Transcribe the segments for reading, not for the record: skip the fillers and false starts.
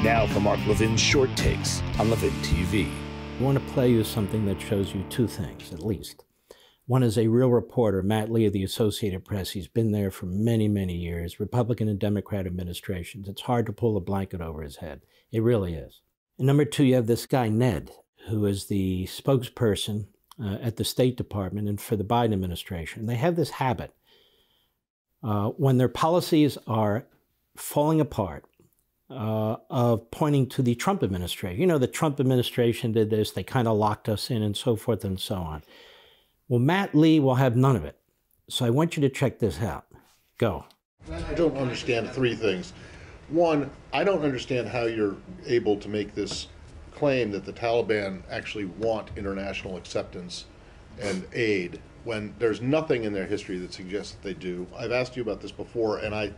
Now for Mark Levin's short takes on LevinTV. I want to play you something that shows you two things, at least. One is a real reporter, Matt Lee of the Associated Press. He's been there for many, many years, Republican and Democrat administrations. It's hard to pull a blanket over his head. It really is. And number two, you have this guy, Ned, who is the spokesperson at the State Department and for the Biden administration. They have this habit. When their policies are falling apart, of pointing to the Trump administration. You know, the Trump administration did this, they kind of locked us in and so forth and so on. Well, Matt Lee will have none of it. So I want you to check this out. Go. I don't understand three things. One, I don't understand how you're able to make this claim that the Taliban actually want international acceptance and aid when there's nothing in their history that suggests that they do. I've asked you about this before, and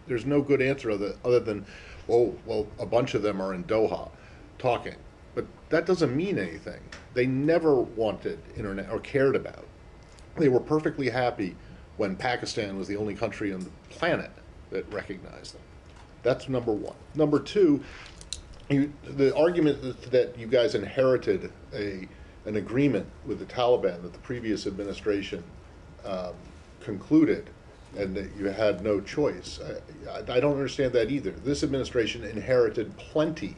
there's no good answer other than, oh, well, a bunch of them are in Doha talking. But that doesn't mean anything. They never wanted internet or cared about. They were perfectly happy when Pakistan was the only country on the planet that recognized them. That's number one. Number two, the argument that you guys inherited an agreement with the Taliban that the previous administration concluded and that you had no choice. I don't understand that either. This administration inherited plenty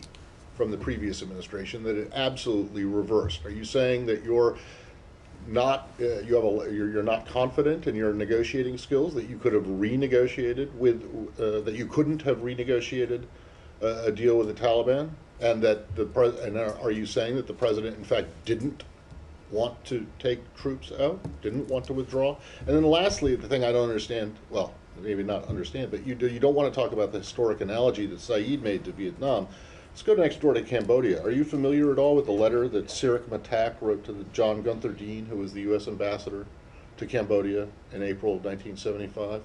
from the previous administration that it absolutely reversed. Are you saying that you're not you're not confident in your negotiating skills, that you could have renegotiated with that you couldn't have renegotiated a deal with the Taliban, and that are you saying that the president in fact didn't want to take troops out, didn't want to withdraw? And then lastly, the thing I don't understand, well, maybe not understand, but you don't want to talk about the historic analogy that Saeed made to Vietnam. Let's go next door to Cambodia. Are you familiar at all with the letter that Sirik Matak wrote to the John Gunther Dean, who was the U.S. ambassador to Cambodia in April of 1975?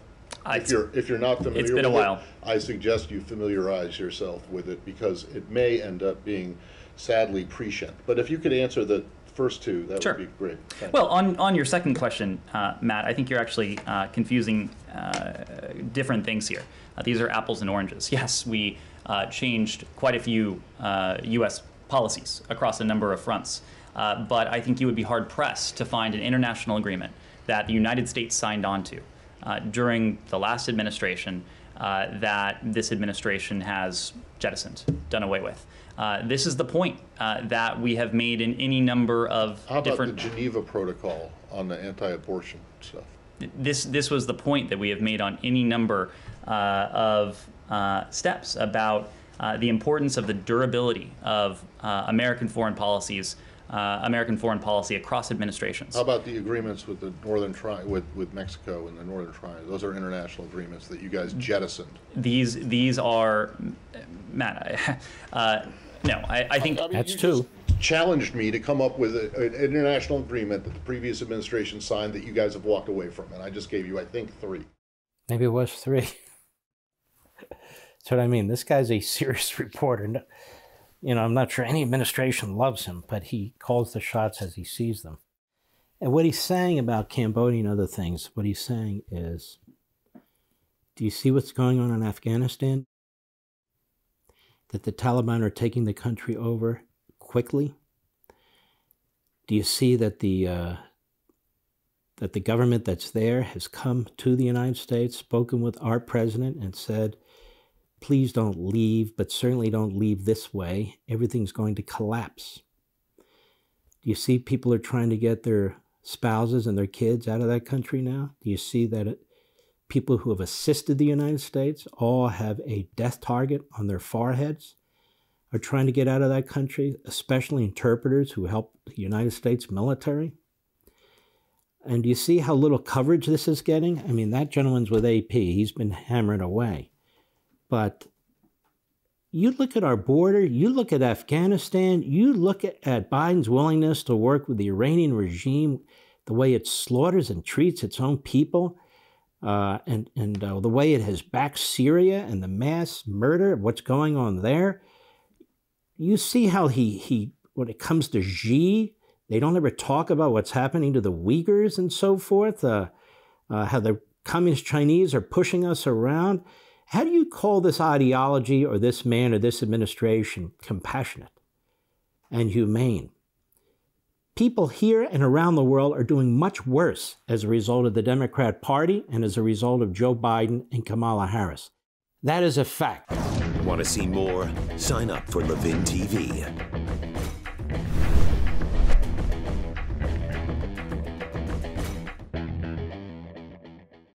If you're not familiar it's been with a while. I suggest you familiarize yourself with it, because it may end up being sadly prescient. But if you could answer the first two, that Sure. would be great. Thanks. Well, on your second question, Matt, I think you're actually confusing different things here. These are apples and oranges. Yes, we changed quite a few U.S. policies across a number of fronts, but I think you would be hard-pressed to find an international agreement that the United States signed on to during the last administration that this administration has jettisoned, done away with. This is the point that we have made in any number of different... How about the Geneva Protocol on the anti-abortion stuff? This was the point that we have made on any number of steps about the importance of the durability of American foreign policies, American foreign policy across administrations. How about the agreements with the Northern with Mexico and the Northern Triangle? Those are international agreements that you guys jettisoned. These are, Matt. No, I think that's two. Challenged me to come up with an international agreement that the previous administration signed that you guys have walked away from, and I just gave you, I think, three. Maybe it was three. That's what I mean. This guy's a serious reporter. You know, I'm not sure any administration loves him, but he calls the shots as he sees them. And what he's saying about Cambodia and other things, what he's saying is, do you see what's going on in Afghanistan? That the Taliban are taking the country over quickly? Do you see that the government that's there has come to the United States, spoken with our president and said, please don't leave, but certainly don't leave this way. Everything's going to collapse. Do you see people are trying to get their spouses and their kids out of that country now? Do you see that people who have assisted the United States all have a death target on their foreheads, are trying to get out of that country, especially interpreters who help the United States military? And do you see how little coverage this is getting? I mean, that gentleman's with AP. He's been hammered away. But you look at our border, you look at Afghanistan, you look at Biden's willingness to work with the Iranian regime, the way it slaughters and treats its own people, and the way it has backed Syria and the mass murder, what's going on there. You see how he when it comes to Xi, they don't ever talk about what's happening to the Uyghurs and so forth, how the communist Chinese are pushing us around. How do you call this ideology or this man or this administration compassionate and humane? People here and around the world are doing much worse as a result of the Democrat Party and as a result of Joe Biden and Kamala Harris. That is a fact. Want to see more? Sign up for LevinTV.